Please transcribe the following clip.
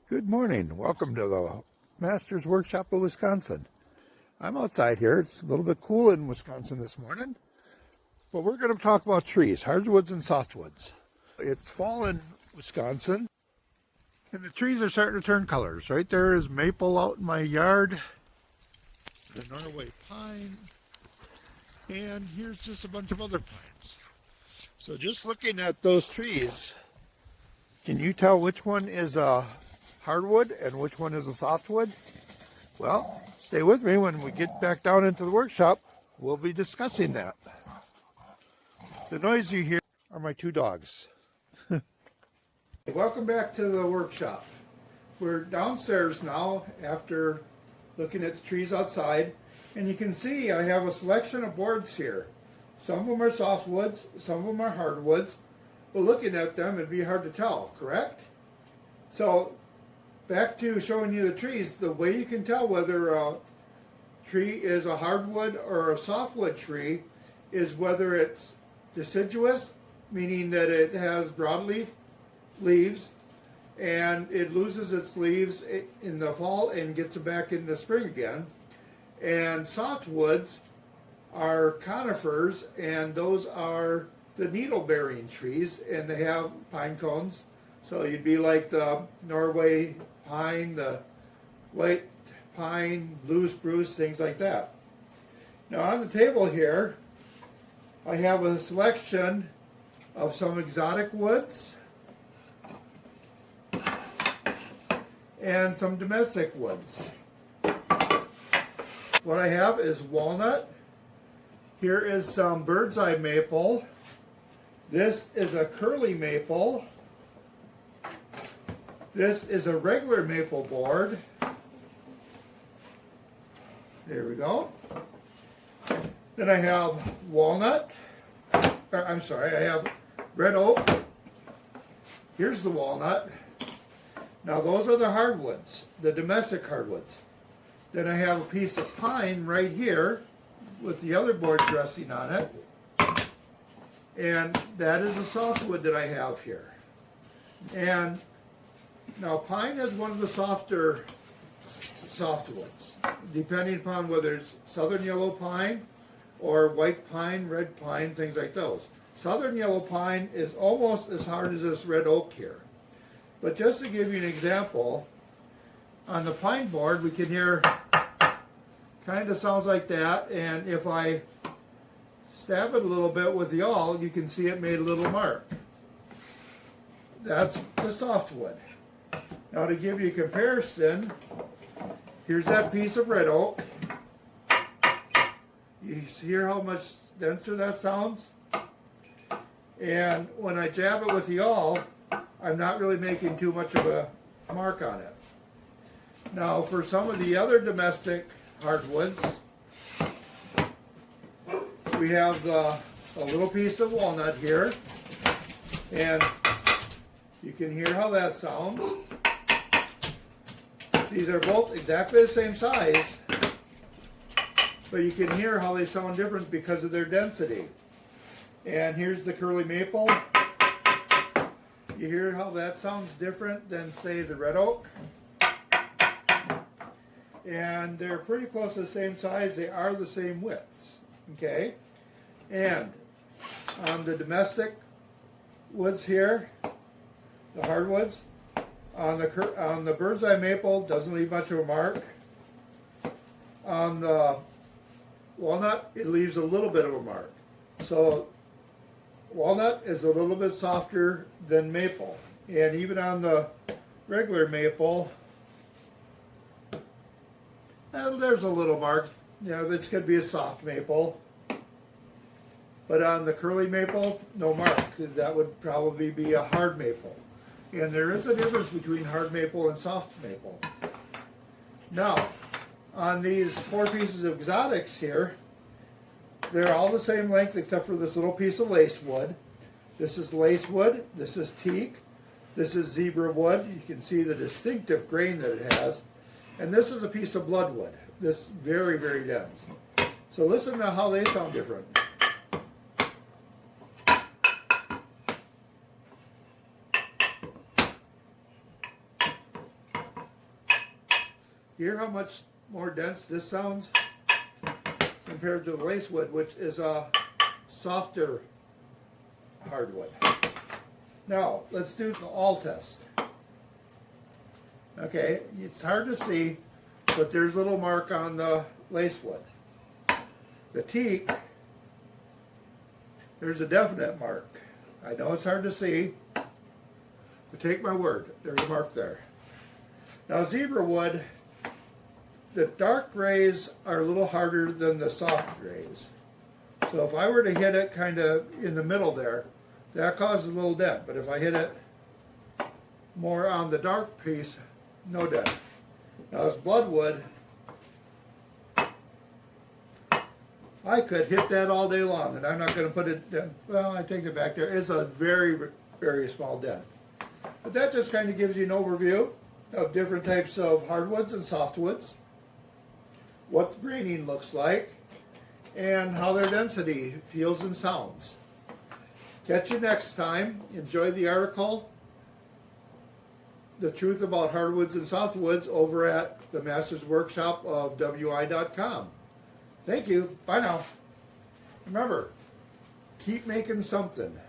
Good morning. Welcome to the Master's Workshop of Wisconsin. I'm outside here. It's a little bit cool in Wisconsin this morning, but we're going to talk about trees, hardwoods and softwoods. It's fall in Wisconsin, and the trees are starting to turn colors. Right there is maple out in my yard, the Norway pine, and here's just a bunch of other pines. So just looking at those trees, can you tell which one is a hardwood and which one is a softwood? Well, stay with me. When we get back down into the workshop, we'll be discussing that. The noise you hear are my two dogs. Welcome back to the workshop. We're downstairs now after looking at the trees outside, and you can see I have a selection of boards here. Some of them are softwoods, some of them are hardwoods, but looking at them it'd be hard to tell, correct? So back to showing you the trees, the way you can tell whether a tree is a hardwood or a softwood tree is whether it's deciduous, meaning that it has broadleaf leaves and it loses its leaves in the fall and gets them back in the spring again. And softwoods are conifers, and those are the needle-bearing trees, and they have pine cones. So you'd be like the Norway pine, the white pine, blue spruce, things like that. Now on the table here, I have a selection of some exotic woods and some domestic woods. What I have is walnut. Here is some bird's eye maple. This is a curly maple. This is a regular maple board. There we go. Then I have walnut. I have red oak. Here's the walnut. Now those are the hardwoods, the domestic hardwoods. Then I have a piece of pine right here with the other boards resting on it. And that is a softwood that I have here. And now pine is one of the softer softwoods, depending upon whether it's southern yellow pine or white pine, red pine, things like those. Southern yellow pine is almost as hard as this red oak here. But just to give you an example, on the pine board we can hear kind of sounds like that, and if I stab it a little bit with the awl, you can see it made a little mark. That's the softwood. Now to give you a comparison, here's that piece of red oak. You hear how much denser that sounds? And when I jab it with the awl, I'm not really making too much of a mark on it. Now for some of the other domestic hardwoods, we have a little piece of walnut here, and you can hear how that sounds. These are both exactly the same size, but you can hear how they sound different because of their density. And here's the curly maple. You hear how that sounds different than, say, the red oak. And they're pretty close to the same size. They are the same widths. Okay? And on the domestic woods here, the hardwoods, on the bird's eye maple, doesn't leave much of a mark. On the walnut, it leaves a little bit of a mark. So walnut is a little bit softer than maple. And even on the regular maple, there's a little mark. This could be a soft maple. But on the curly maple, no mark. That would probably be a hard maple. And there is a difference between hard maple and soft maple. Now, on these four pieces of exotics here, they're all the same length except for this little piece of lace wood. This is lace wood, this is teak, this is zebra wood. You can see the distinctive grain that it has. And this is a piece of bloodwood. This very, very dense. So listen to how they sound different. You hear how much more dense this sounds compared to the lacewood, which is a softer hardwood. Now, let's do the all test. Okay, it's hard to see, but there's a little mark on the lacewood. The teak, there's a definite mark. I know it's hard to see, but take my word, there's a mark there. Now, zebra wood, the dark grays are a little harder than the soft grays. So if I were to hit it kind of in the middle there, that causes a little dent. But if I hit it more on the dark piece, no dent. Now this bloodwood, I could hit that all day long, and I'm not going to put it down. Well, I take it back there. It's a very, very small dent. But that just kind of gives you an overview of different types of hardwoods and softwoods, what the graining looks like, and how their density feels and sounds. Catch you next time. Enjoy the article, The Truth About Hardwoods and Softwoods, over at the Masters Workshop of WI.com. Thank you. Bye now. Remember, keep making something.